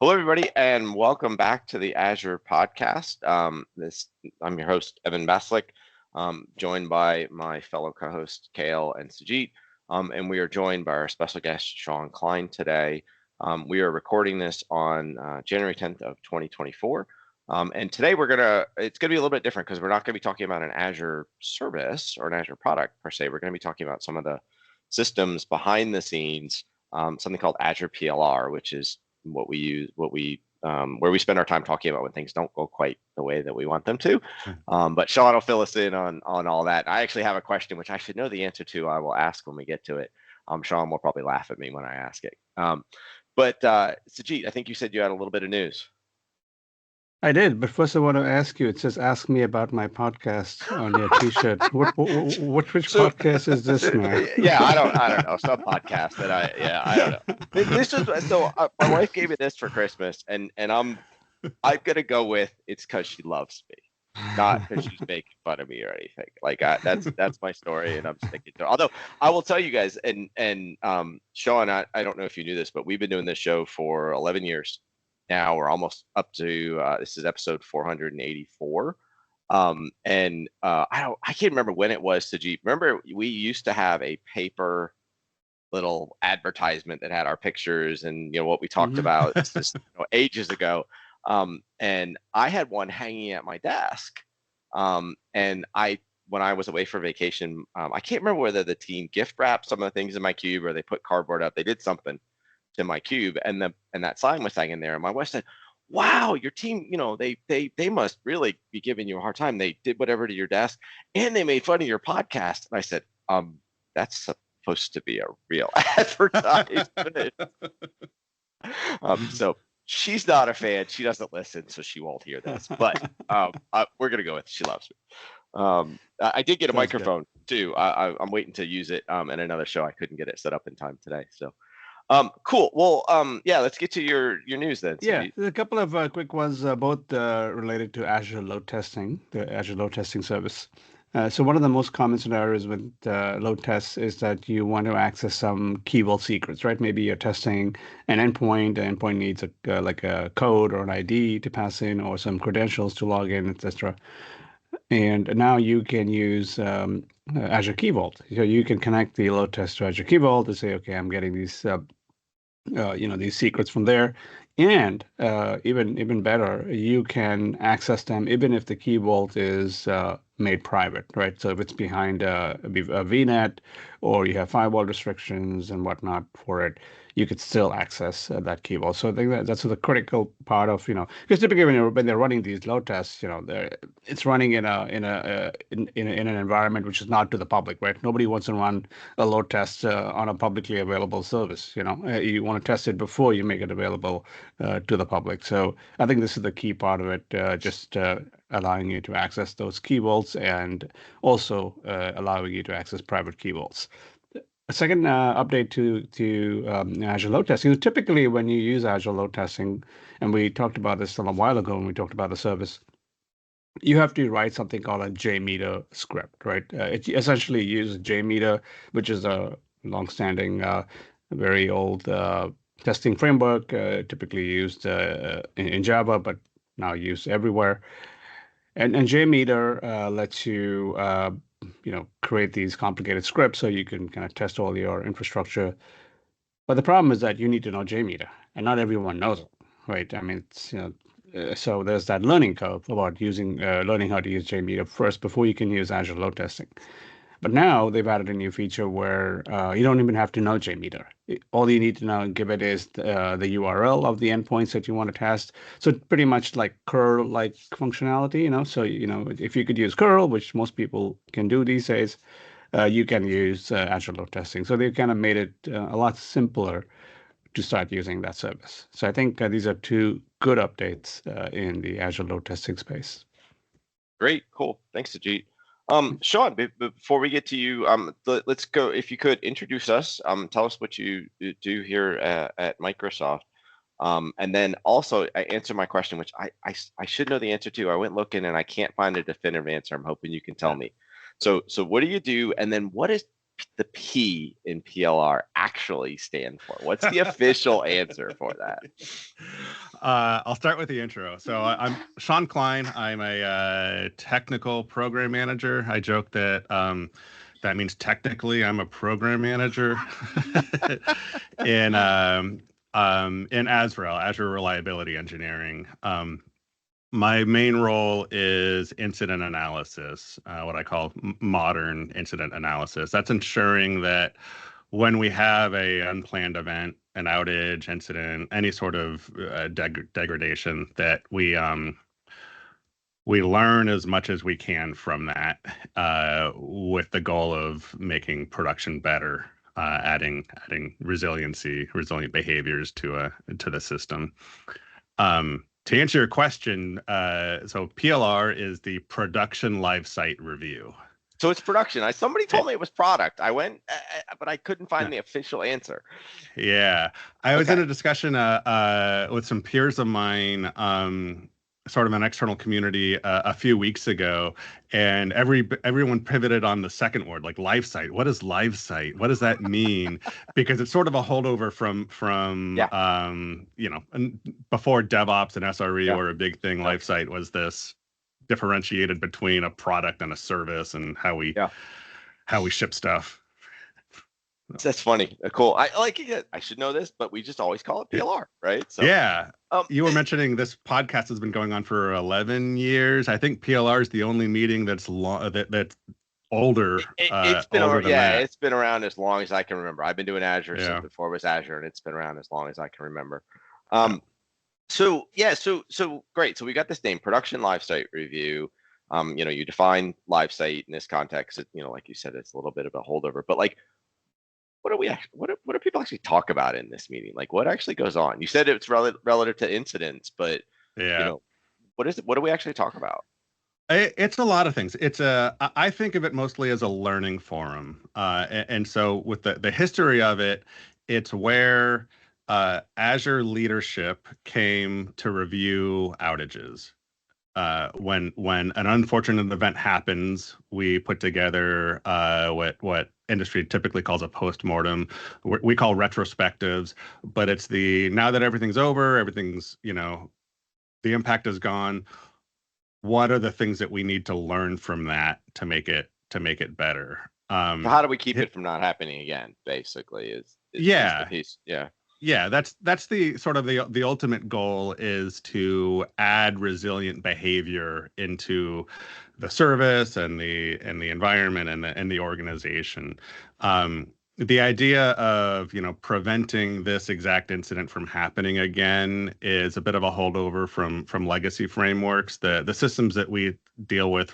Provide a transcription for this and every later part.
Hello, everybody, and welcome back to the Azure podcast. I'm your host, Evan Baslick, joined by my fellow co-hosts, Cale and Sujit, and we are joined by our special guest, Sean Klein, today. We are recording this on January 10th of 2024, and today it's going to be a little bit different because we're not going to be talking about an Azure service or an Azure product per se. We're going to be talking about some of the systems behind the scenes, something called Azure PLR, which is what we use, where we spend our time talking about when things don't go quite the way that we want them to. But Sean will fill us in on all that. I actually have a question which I should know the answer to. I will ask when we get to it. Sean will probably laugh at me when I ask it. But Sujit, I think you said you had a little bit of news. I did, but first I want to ask you. It says "Ask me about my podcast" on your T-shirt. Which podcast is this, man? Yeah, I don't know. Some podcast that I don't know. This is so. My wife gave me this for Christmas, and I'm gonna go with it's because she loves me, not because she's making fun of me or anything. Like that's my story, and I'm sticking to it. Although I will tell you guys, and Sean, I don't know if you knew this, but we've been doing this show for 11 years. Now we're almost up to this is episode 484, and I can't remember when it was. Sujit, remember we used to have a paper little advertisement that had our pictures and what we talked about. It's just ages ago, and I had one hanging at my desk, and when I was away for vacation, I can't remember whether the team gift wrapped some of the things in my cube or they put cardboard up. They did something to my cube, and that sign was hanging there. And my wife said, "Wow, your team, they must really be giving you a hard time. They did whatever to your desk, and they made fun of your podcast." And I said, that's supposed to be a real advertisement." So she's not a fan. She doesn't listen, so she won't hear this. But we're gonna go with she loves me. I did get a microphone too. I'm waiting to use it in another show. I couldn't get it set up in time today, so. Cool. Well, yeah, let's get to your news then. Yeah, there's a couple of quick ones, both related to Azure load testing, the Azure load testing service. So one of the most common scenarios with load tests is that you want to access some key vault secrets, right? Maybe you're testing an endpoint. The endpoint needs like a code or an ID to pass in, or some credentials to log in, etc. And now you can use Azure Key Vault. So you can connect the load test to Azure Key Vault to say, okay, I'm getting these these secrets from there, and even better, you can access them even if the key vault is made private, right? So if it's behind a VNet or you have firewall restrictions and whatnot for it, you could still access that key vault. So I think that's the critical part of, because typically when they're running these load tests, it's running in an environment which is not to the public, right? Nobody wants to run a load test on a publicly available service. You want to test it before you make it available to the public. So I think this is the key part of it, just allowing you to access those key vaults and also allowing you to access private key vaults. A second update to Azure load testing. Typically, when you use Azure load testing, and we talked about this a while ago when we talked about the service, you have to write something called a JMeter script, right? It essentially uses JMeter, which is a long-standing, very old testing framework, typically used in Java, but now used everywhere. And JMeter lets you create these complicated scripts so you can kind of test all your infrastructure. But the problem is that you need to know JMeter, and not everyone knows it, right? I mean, it's so there's that learning curve about learning how to use JMeter first before you can use Azure load testing. But now they've added a new feature where you don't even have to know JMeter. All you need to know and give it is the URL of the endpoints that you want to test. So pretty much like curl-like functionality, So, if you could use curl, which most people can do these days, you can use Azure load testing. So they've kind of made it a lot simpler to start using that service. So I think these are two good updates in the Azure load testing space. Great, cool. Thanks, Sujit. Sean, before we get to you, let's go. If you could introduce us, tell us what you do here at Microsoft, and then also answer my question, which I should know the answer to. I went looking and I can't find a definitive answer. I'm hoping you can tell me. So what do you do? And then what is the P in PLR actually stand for? What's the official answer for that? I'll start with the intro. So I'm Sean Klein. I'm a technical program manager. I joke that that means technically I'm a program manager in Azure Reliability Engineering. My main role is incident analysis, what I call modern incident analysis. That's ensuring that when we have a unplanned event, an outage, incident, any sort of degradation, that we learn as much as we can from that, with the goal of making production better, adding resilient behaviors to the system. To answer your question, so PLR is the Production LiveSite review. So it's production. Somebody told me it was product. I went, but I couldn't find the official answer. Yeah, I was in a discussion with some peers of mine, sort of an external community, a few weeks ago, and everyone pivoted on the second word, like LiveSite. What is LiveSite? What does that mean? Because it's sort of a holdover from before DevOps and SRE were a big thing. LiveSite was this differentiated between a product and a service, and how we ship stuff. That's funny. Cool. I like it. I should know this, but we just always call it PLR, right? So you were mentioning this podcast has been going on for 11 years. I think PLR is the only meeting that's that's older. It's been older than that. It's been around as long as I can remember. I've been doing Azure since before it was Azure, and it's been around as long as I can remember. So great. So we got this name, Production LiveSite Review. You define LiveSite in this context. Like you said, it's a little bit of a holdover, but like, what do people actually talk about in this meeting? Like, what actually goes on? You said it's relative to incidents, but what is it? What do we actually talk about? It's a lot of things. I think of it mostly as a learning forum, and so with the history of it, it's where Azure leadership came to review outages. When an unfortunate event happens, we put together what industry typically calls a postmortem. We call retrospectives, but it's now that everything's over, everything's the impact is gone. What are the things that we need to learn from that to make it better? So how do we keep it from not happening again? Basically, is the piece. Yeah, that's the sort of the ultimate goal, is to add resilient behavior into the service and the environment and the organization. The idea of preventing this exact incident from happening again is a bit of a holdover from legacy frameworks. The systems that we deal with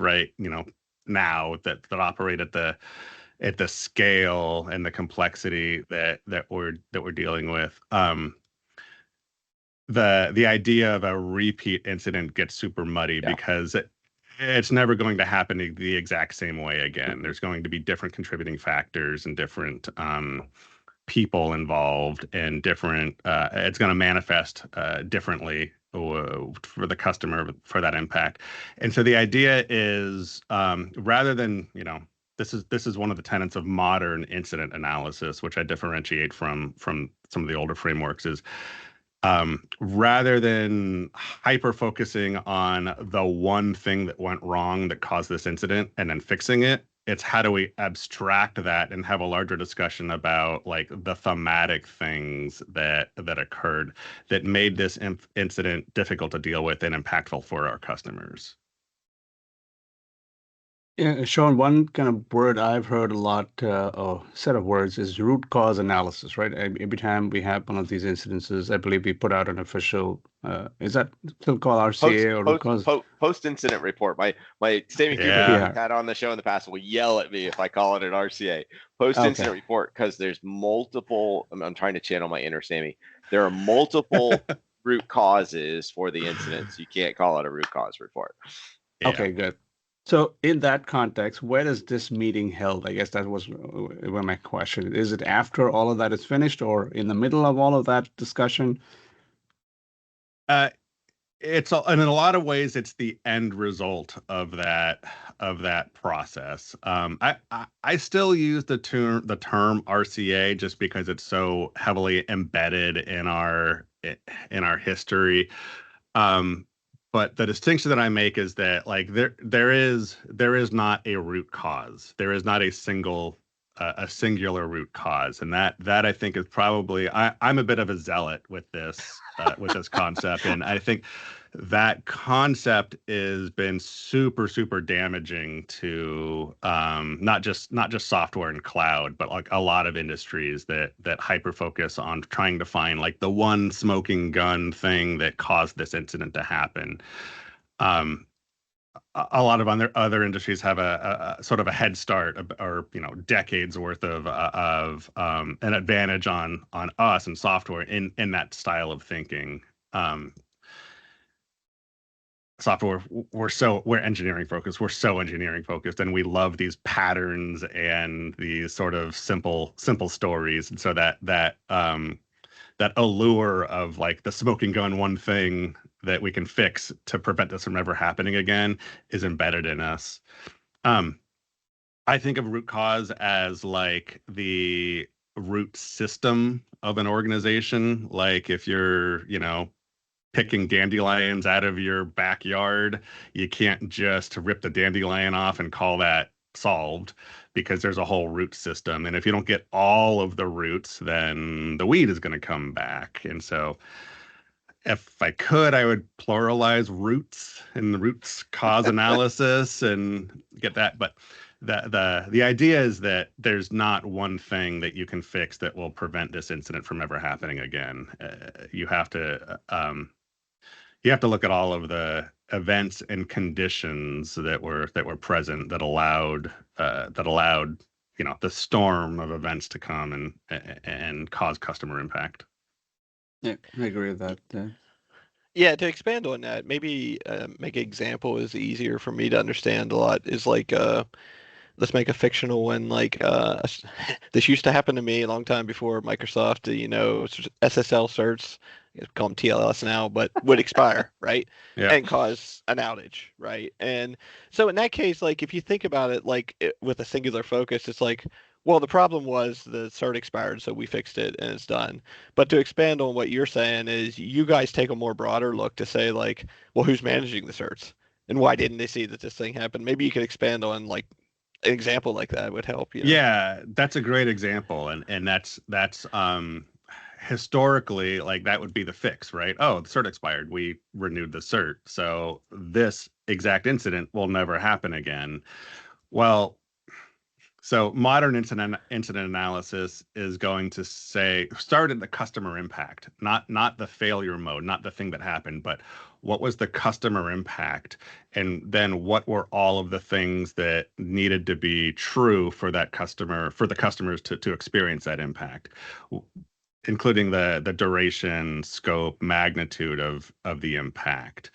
now that operate at the scale and the complexity that we're dealing with, the idea of a repeat incident gets super muddy because it's never going to happen the exact same way again. There's going to be different contributing factors and different people involved, and different. It's going to manifest differently for the customer for that impact. And so the idea is, rather than this is one of the tenets of modern incident analysis, which I differentiate from some of the older frameworks, is rather than hyper focusing on the one thing that went wrong that caused this incident and then fixing it, it's how do we abstract that and have a larger discussion about like the thematic things that occurred that made this incident difficult to deal with and impactful for our customers. Yeah, Sean, one kind of word I've heard a lot, or set of words, is root cause analysis, right? Every time we have one of these incidences, I believe we put out an official, is that still called RCA or root cause? Post-incident report. My Sammy Cooper we've had on the show in the past will yell at me if I call it an RCA. Post-incident report, because there's multiple, I'm trying to channel my inner Sammy. There are multiple root causes for the incident, so you can't call it a root cause report. Yeah. Okay, good. So in that context, where is this meeting held? I guess that was my question. Is it after all of that is finished, or in the middle of all of that discussion? and in a lot of ways it's the end result of that process. I still use the term RCA just because it's so heavily embedded in our history. Um, but the distinction that I make is that like there is not a root cause. There is not a singular root cause, and that I think is probably I'm a bit of a zealot with this concept, and I think that concept has been super damaging to not just software and cloud, but like a lot of industries that hyper focus on trying to find like the one smoking gun thing that caused this incident to happen. A lot of other industries have a sort of a head start, or decades worth of an advantage on us and software in that style of thinking. Software, we're engineering focused. We're so engineering focused, and we love these patterns and these sort of simple stories. And so that allure of like the smoking gun, one thing that we can fix to prevent this from ever happening again, is embedded in us. I think of root cause as like the root system of an organization. Like if you're, picking dandelions out of your backyard, you can't just rip the dandelion off and call that solved, because there's a whole root system. And if you don't get all of the roots, then the weed is going to come back. And so if I could, I would pluralize roots and the roots cause analysis and get that. But the idea is that there's not one thing that you can fix that will prevent this incident from ever happening again. You have to look at all of the events and conditions that were present that allowed the storm of events to come and cause customer impact. Yeah, I agree with that. Yeah, to expand on that, maybe make an example is easier for me to understand a lot. Is like let's make a fictional one. Like this used to happen to me a long time before Microsoft. SSL certs, call them TLS now, but would expire, right? Yeah. And cause an outage, right? And so in that case, like if you think about it, like with a singular focus, it's like, well, the problem was the cert expired, so we fixed it and it's done. But to expand on what you're saying is you guys take a more broader look to say like, well, who's managing the certs? And why didn't they see that this thing happened? Maybe you could expand on like an example like that would help. Yeah, that's a great example. And that's historically, like that would be the fix, right? Oh, the cert expired. We renewed the cert. So this exact incident will never happen again. Well, so modern incident analysis is going to start at the customer impact, not the failure mode, not the thing that happened, but what was the customer impact, and then what were all of the things that needed to be true for the customers to experience that impact, including the duration, scope, magnitude of the impact,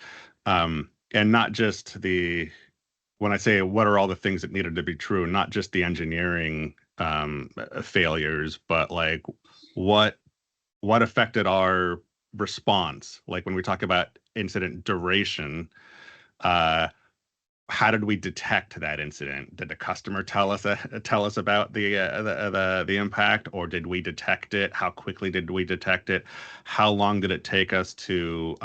and not just when I say what are all the things that needed to be true, not just the engineering failures, but like what affected our response. Like when we talk about incident duration, how did we detect that incident? Did the customer tell us about the impact, or did we detect it? How quickly did we detect it? How long did it take us to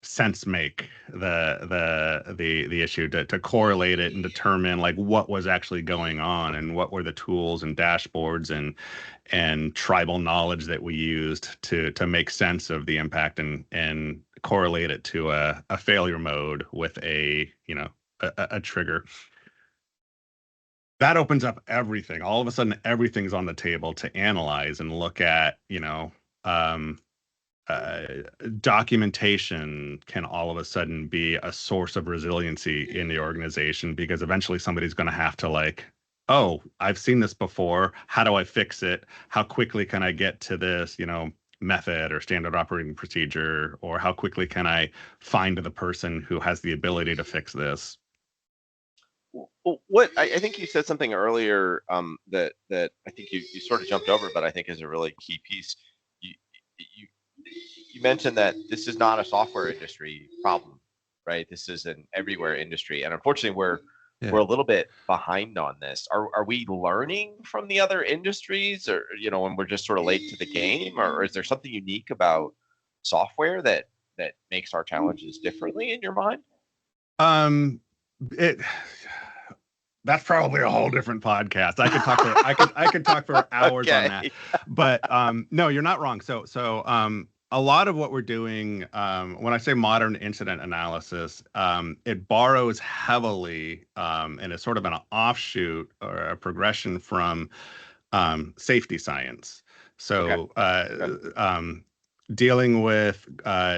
sense make the issue, to correlate it and determine like what was actually going on, and what were the tools and dashboards and tribal knowledge that we used to make sense of the impact and correlate it to a failure mode with a trigger. That opens up everything. All of a sudden, everything's on the table to analyze and look at. Documentation can all of a sudden be a source of resiliency in the organization, because eventually somebody's going to have to like, oh, I've seen this before. How do I fix it? How quickly can I get to this, method or standard operating procedure? Or how quickly can I find the person who has the ability to fix this? Well, I think you said something earlier that I think you sort of jumped over, but I think is a really key piece. You mentioned that this is not a software industry problem, right? This is an everywhere industry, and unfortunately, we're a little bit behind on this. Are we learning from the other industries, or when we're just sort of late to the game, or is there something unique about software that makes our challenges differently in your mind? It that's probably a whole different podcast. I could talk for hours on that. But no, you're not wrong. So a lot of what we're doing, when I say modern incident analysis, it borrows heavily and is sort of an offshoot or a progression from safety science. So dealing with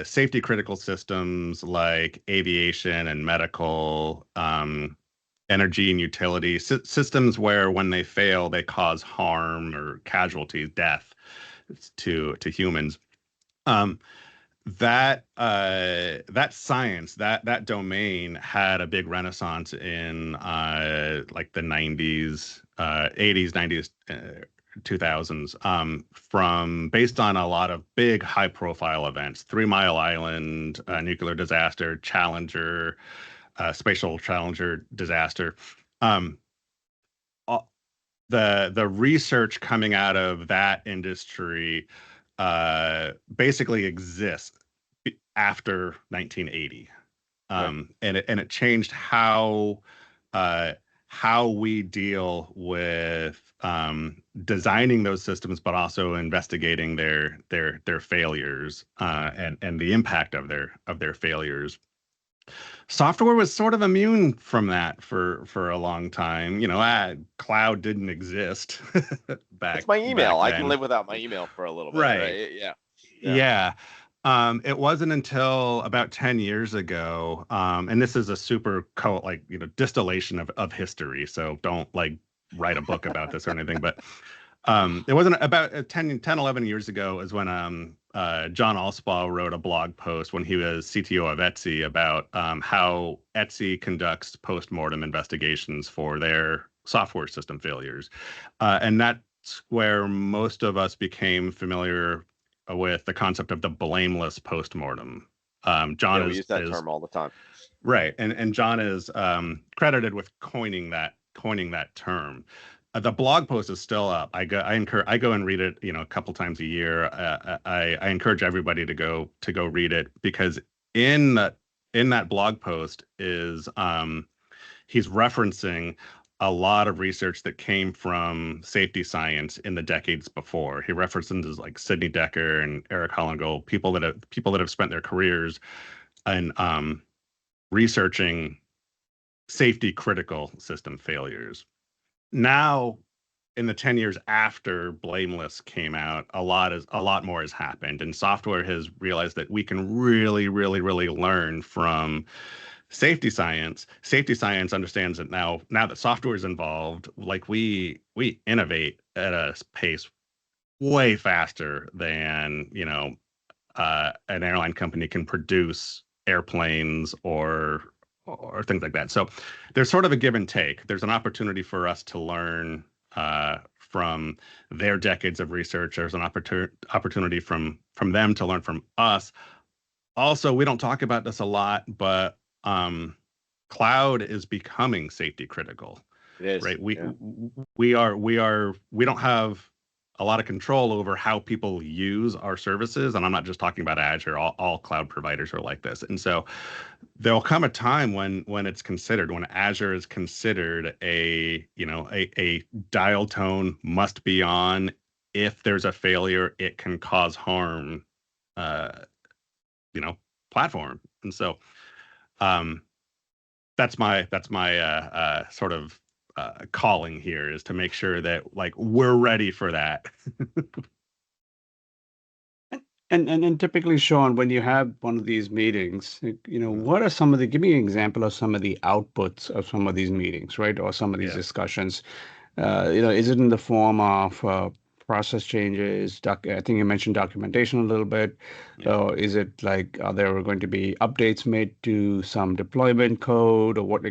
safety critical systems like aviation and medical, energy and utility systems where when they fail, they cause harm or casualties, death to humans. That science, that domain had a big renaissance in like the 90s, 80s, 90s, 2000s, from based on a lot of big high profile events, 3 Mile Island, nuclear disaster, Challenger, spatial Challenger disaster. The research coming out of that industry basically exists after 1980, and it changed how we deal with designing those systems, but also investigating their failures and the impact of their failures. Software was sort of immune from that for a long time. Cloud didn't exist back. It's my email. I can live without my email for a little bit. Right. Yeah. It wasn't until about 10 years ago, and this is a super distillation of history. So don't write a book about this or anything, but it wasn't about 10, 11 years ago is when John Allspaw wrote a blog post when he was CTO of Etsy about how Etsy conducts post-mortem investigations for their software system failures. And that's where most of us became familiar with the concept of the blameless post-mortem. John we use that term all the time. Right. And John is credited with coining that term. The blog post is still up. I go and read it, a couple times a year. I encourage everybody to go read it, because in that blog post is he's referencing a lot of research that came from safety science in the decades before. He references like Sidney Dekker and Eric Hollengold, people that have spent their careers in researching safety critical system failures. Now, in the 10 years after Blameless came out, a lot more has happened, and software has realized that we can really, really, really learn from safety science. Safety science understands that now that software is involved, we innovate at a pace way faster than an airline company can produce airplanes or things like that. So there's sort of a give and take. There's an opportunity for us to learn from their decades of research. There's an opportunity from them to learn from us. Also, we don't talk about this a lot, but cloud is becoming safety critical. It is, right? We don't have a lot of control over how people use our services, and I'm not just talking about Azure. All cloud providers are like this, and so there'll come a time when it's considered, when Azure is considered a dial tone must be on. If there's a failure, it can cause harm, platform, and so that's my sort of calling here, is to make sure that we're ready for that. And typically, Sean, when you have one of these meetings, what are give me an example of some of the outputs of some of these meetings, right? Or some of these discussions. Is it in the form of process changes? I think you mentioned documentation a little bit. Or is it are there going to be updates made to some deployment code, or what?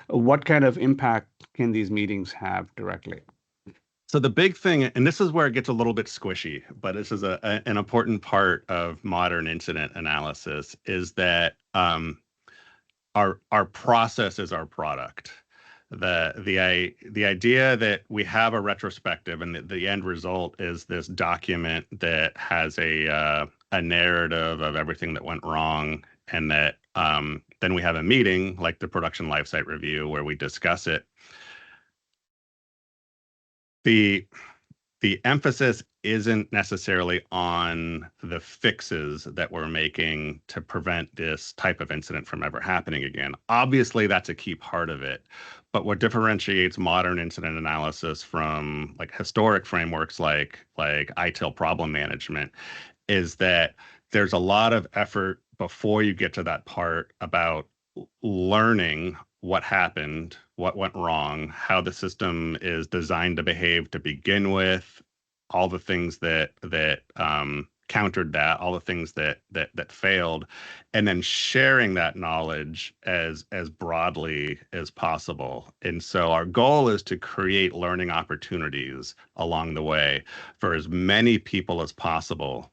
What kind of impact can these meetings have directly? So the big thing, and this is where it gets a little bit squishy, but this is an important part of modern incident analysis, is that our process is our product. The idea that we have a retrospective and the end result is this document that has a narrative of everything that went wrong, and that then we have a meeting like the production LiveSite review where we discuss it. The emphasis isn't necessarily on the fixes that we're making to prevent this type of incident from ever happening again. Obviously, that's a key part of it. But what differentiates modern incident analysis from like historic frameworks like ITIL problem management is that there's a lot of effort before you get to that part about learning what happened, what went wrong, how the system is designed to behave to begin with, all the things that countered that, all the things that failed, and then sharing that knowledge as broadly as possible. And so our goal is to create learning opportunities along the way for as many people as possible.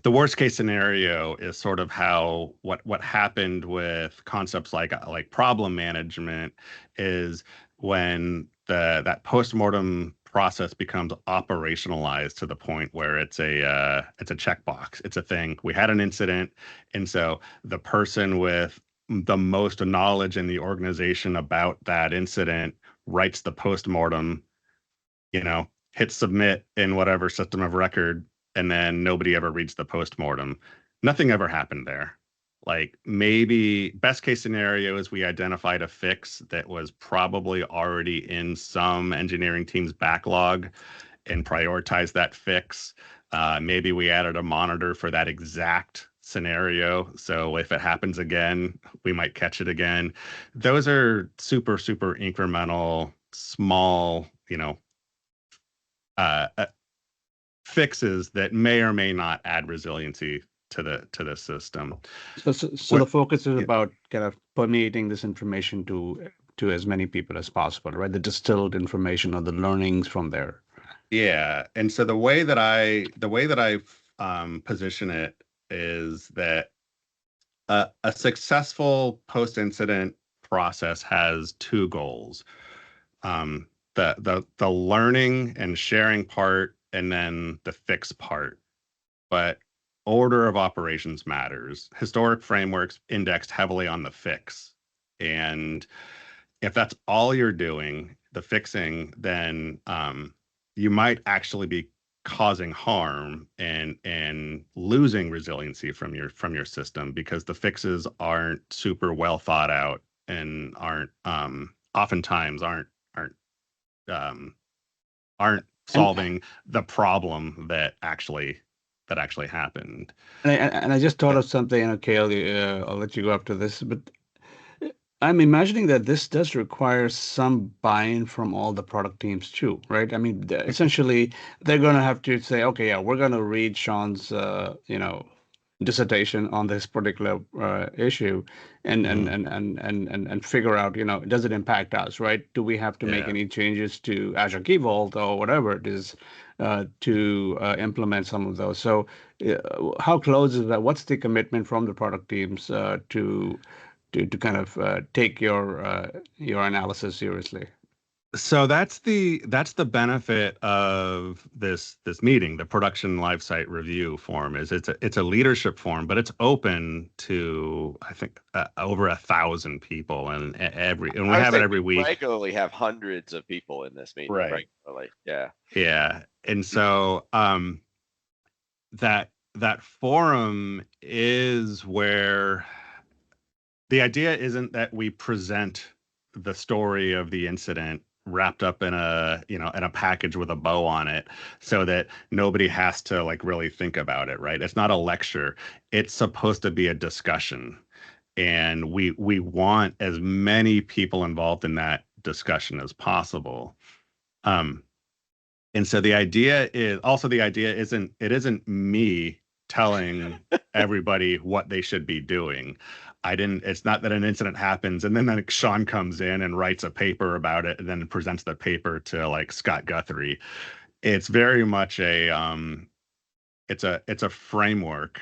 The worst case scenario is sort of how what happened with concepts like problem management is when that postmortem process becomes operationalized to the point where it's a checkbox. It's a thing. We had an incident, and so the person with the most knowledge in the organization about that incident writes the postmortem, hits submit in whatever system of record, and then nobody ever reads the postmortem. Nothing ever happened there. Like maybe best case scenario is we identified a fix that was probably already in some engineering team's backlog and prioritized that fix. Maybe we added a monitor for that exact scenario. So if it happens again, we might catch it again. Those are super, super incremental, small, fixes that may or may not add resiliency to the system. So the focus is about kind of permeating this information to as many people as possible, right? The distilled information or the learnings from there. Yeah, and so the way that I position it is that a successful post-incident process has two goals: the learning and sharing part, and then the fix part. But order of operations matters. Historic frameworks indexed heavily on the fix. And if that's all you're doing, the fixing, then you might actually be causing harm and losing resiliency from your system, because the fixes aren't super well thought out and oftentimes aren't solving the problem that actually happened. And I just thought of something, Cale, I'll let you go after this, but I'm imagining that this does require some buy-in from all the product teams too, right? I mean, essentially, they're going to have to say, okay, yeah, we're going to read Sean's, dissertation on this particular issue, and figure out, does it impact us, right? Do we have to make any changes to Azure Key Vault or whatever it is to implement some of those? So, how close is that? What's the commitment from the product teams to kind of take your analysis seriously? So that's the benefit of this meeting, the Production LiveSite review forum. Is it's a leadership forum, but it's open to, I think, over 1,000 people, and we have it every week. Regularly have hundreds of people in this meeting. Right. Regularly. Yeah. Yeah, and so that forum is where the idea isn't that we present the story of the incident wrapped up in a package with a bow on it so that nobody has to really think about it, right? It's not a lecture. It's supposed to be a discussion. And we want as many people involved in that discussion as possible. And so the idea isn't me telling everybody what they should be doing. It's not that an incident happens and then like Sean comes in and writes a paper about it and then presents the paper to like Scott Guthrie. It's very much it's a framework.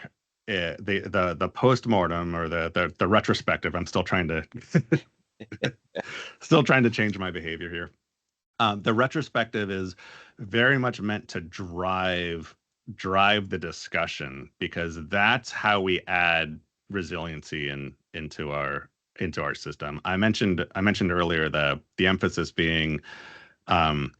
The postmortem or the retrospective. I'm still trying to change my behavior here. The retrospective is very much meant to drive the discussion, because that's how we add resiliency into our system. I mentioned earlier the emphasis being or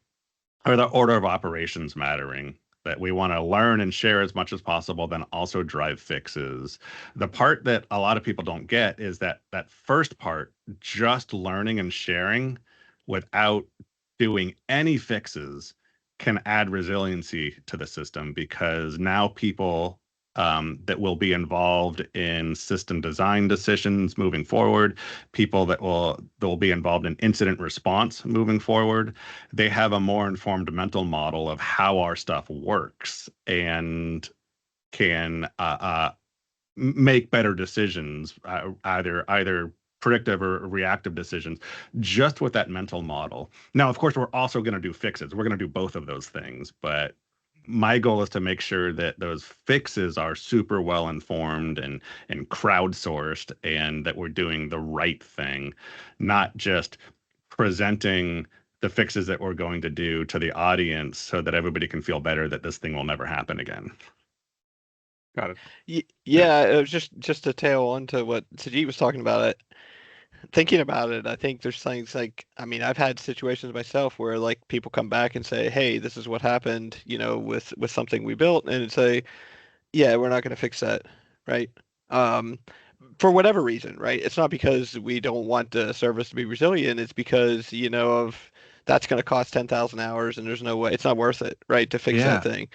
the order of operations mattering, that we want to learn and share as much as possible, then also drive fixes. The part that a lot of people don't get is that first part, just learning and sharing without doing any fixes, can add resiliency to the system, because now people that will be involved in system design decisions moving forward, people that will be involved in incident response moving forward, they have a more informed mental model of how our stuff works and can make better decisions, either predictive or reactive decisions, just with that mental model. Now, of course, we're also going to do fixes. We're going to do both of those things, but my goal is to make sure that those fixes are super well informed and crowdsourced, and that we're doing the right thing, not just presenting the fixes that we're going to do to the audience so that everybody can feel better that this thing will never happen again. Got it. Yeah, it was just to tail on to what Sujit was talking about. It thinking about it, I think there's things like, I mean, I've had situations myself where like people come back and say, "Hey, this is what happened," with something we built, and say, "Yeah, we're not going to fix that," right? Um, for whatever reason, right? It's not because we don't want the service to be resilient. It's because of that's going to cost 10,000 hours, and there's no way it's not worth it, right, to fix that thing.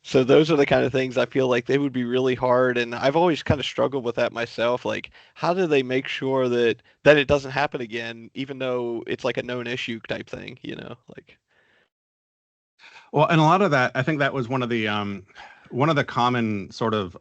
So those are the kind of things I feel like they would be really hard, and I've always kind of struggled with that myself. Like, how do they make sure that it doesn't happen again, even though it's like a known issue type thing, like. Well, and a lot of that, I think that was one of the common sort of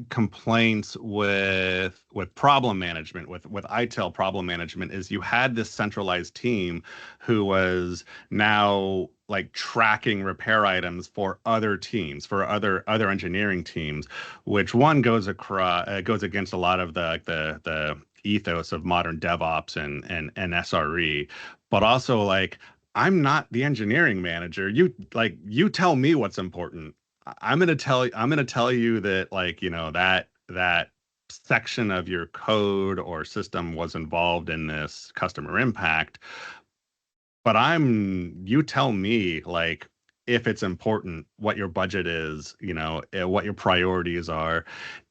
complaints with problem management, with ITIL problem management, is you had this centralized team who was now like tracking repair items for other teams, for other engineering teams, which one goes against a lot of the ethos of modern DevOps and SRE, but also like, I'm not the engineering manager. You tell me what's important. I'm going to tell you that like, that section of your code or system was involved in this customer impact. But you tell me like if it's important, what your budget is, what your priorities are.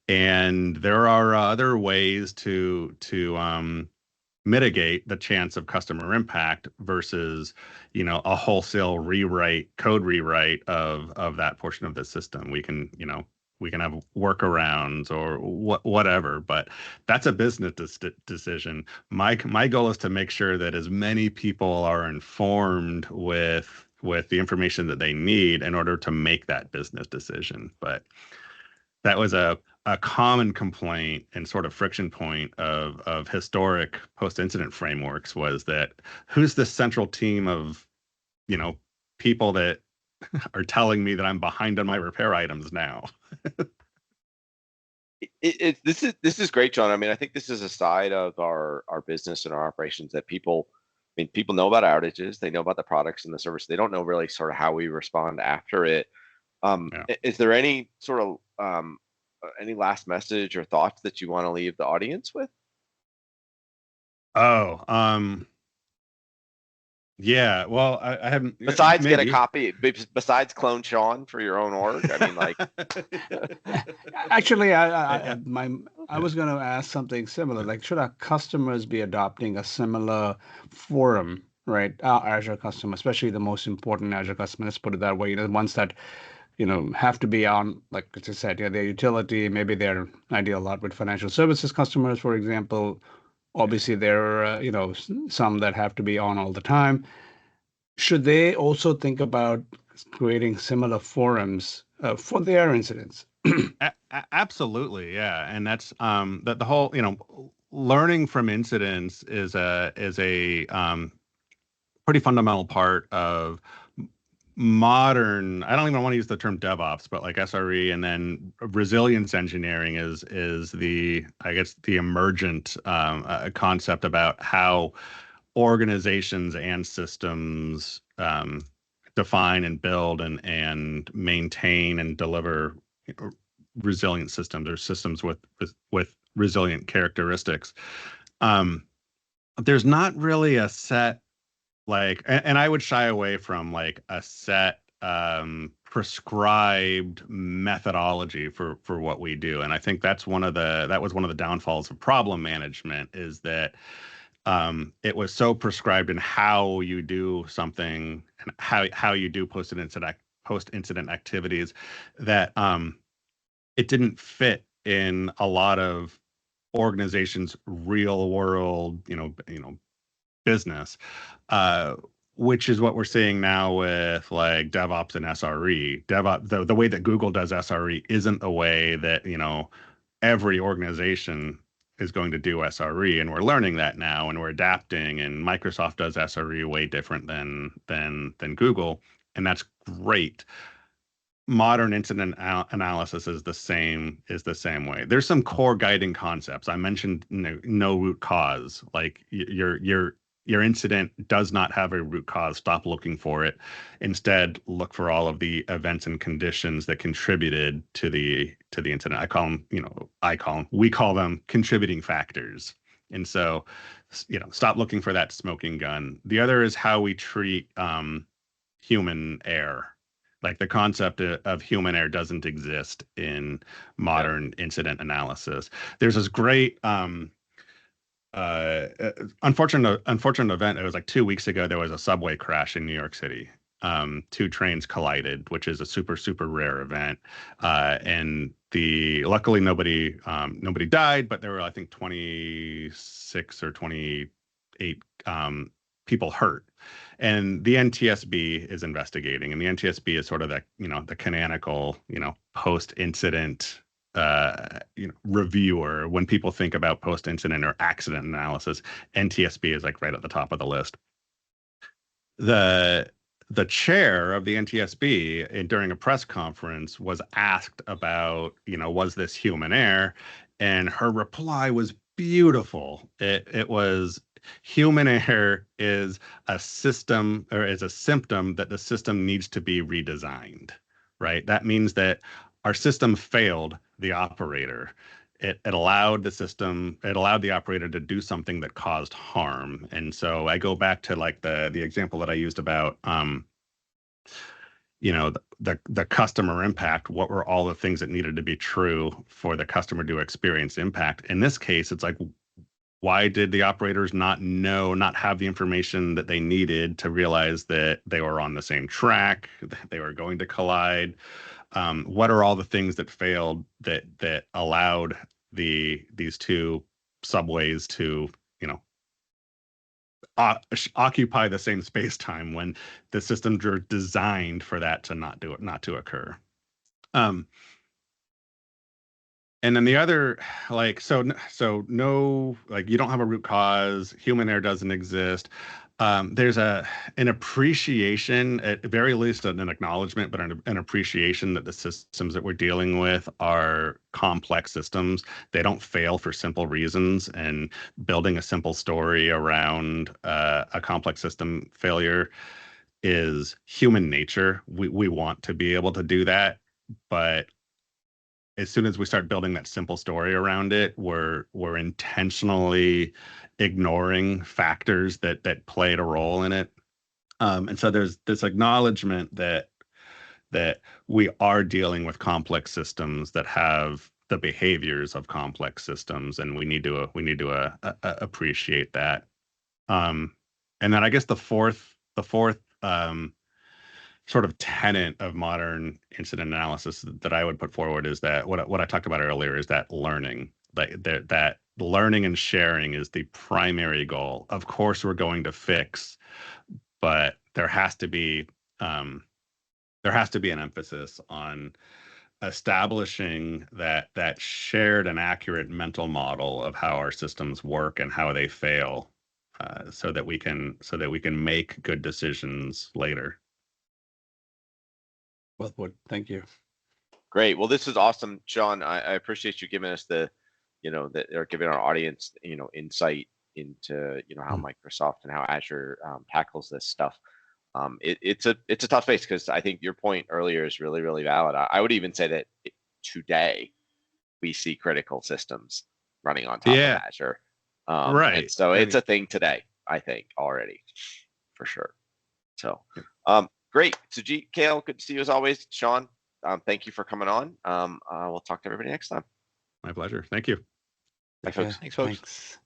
And there are other ways to mitigate the chance of customer impact versus a wholesale code rewrite of that portion of the system. We can have workarounds or whatever, but that's a business decision. My goal is to make sure that as many people are informed with the information that they need in order to make that business decision. But that was a common complaint and sort of friction point of historic post-incident frameworks, was that who's the central team of people that are telling me that I'm behind on my repair items now. This is great, John. I mean, I think this is a side of our business and our operations that people know about outages, they know about the products and the service, they don't know really sort of how we respond after it. Is there any sort of any last message or thoughts that you want to leave the audience with? Yeah, well, I haven't. Besides, get a copy. Besides, clone Sean for your own org. I mean, like. Actually, I was going to ask something similar. Like, should our customers be adopting a similar forum, right? Our Azure customer, especially the most important Azure customer. Let's put it that way. The ones that have to be on, like I said, their utility. Maybe they're I deal a lot with financial services customers, for example. Obviously, there are some that have to be on all the time. Should they also think about creating similar forums for their incidents? Absolutely, yeah, and that's the whole learning from incidents is a pretty fundamental part of modern. I don't even want to use the term DevOps, but like SRE, and then resilience engineering is the, I guess, the emergent concept about how organizations and systems define and build and maintain and deliver resilient systems, or systems with resilient characteristics. There's not really a set, like, and I would shy away from like a set prescribed methodology for what we do. And I think that was one of the downfalls of problem management, is that it was so prescribed in how you do something and how you do post incident activities, that it didn't fit in a lot of organizations' real world, business, which is what we're seeing now with like DevOps and SRE. DevOps, the way that Google does SRE isn't the way that every organization is going to do SRE, and we're learning that now, and we're adapting. And Microsoft does SRE way different than Google, and that's great. Modern incident analysis is the same way. There's some core guiding concepts. I mentioned no root cause. Like your incident does not have a root cause. Stop looking for it. Instead, look for all of the events and conditions that contributed to the incident. We call them contributing factors. And so, stop looking for that smoking gun. The other is how we treat human error. Like, the concept of human error doesn't exist in modern incident analysis. There's this great unfortunate event. It was like 2 weeks ago. There was a subway crash in New York City. Two trains collided, which is a super rare event. And luckily nobody died, but there were, I think, 26 or 28 people hurt. And the NTSB is investigating, and the NTSB is sort of the canonical, post-incident reviewer. When people think about post-incident or accident analysis, NTSB is like right at the top of the list. The chair of the NTSB during a press conference was asked about, was this human error? And her reply was beautiful. It was, human error is a symptom that the system needs to be redesigned, right? That means that our system failed the operator. It allowed the operator to do something that caused harm. And so I go back to like the example that I used about the customer impact. What were all the things that needed to be true for the customer to experience impact? In this case, it's like, why did the operators not have the information that they needed to realize that they were on the same track, that they were going to collide? What are all the things that failed that allowed these two subways to occupy the same space time when the systems are designed for that to not to occur? And then the other, like, so no, like, you don't have a root cause. Human error doesn't exist. There's an appreciation, at very least an acknowledgement, but an appreciation that the systems that we're dealing with are complex systems. They don't fail for simple reasons, and building a simple story around a complex system failure is human nature. We want to be able to do that, but as soon as we start building that simple story around it, we're intentionally ignoring factors that played a role in it. And so there's this acknowledgement that we are dealing with complex systems that have the behaviors of complex systems, and we need to appreciate that. And then I guess the fourth sort of tenet of modern incident analysis that I would put forward is that what I talked about earlier is that learning, that learning and sharing is the primary goal. Of course, we're going to fix, but there has to be an emphasis on establishing that shared and accurate mental model of how our systems work and how they fail, so that we can make good decisions later. Well put. Thank you. Great. Well, this is awesome, Sean. I appreciate you giving us or giving our audience, insight into, how Microsoft and how Azure tackles this stuff. It's a tough space, because I think your point earlier is really, really valid. I would even say that today we see critical systems running on top of Azure. Right. And so it's a thing today, I think, already, for sure. So, great. Sujit, Cale, good to see you as always. Sean, thank you for coming on. We'll talk to everybody next time. My pleasure. Thank you. Bye, folks. Thanks, folks. Thanks.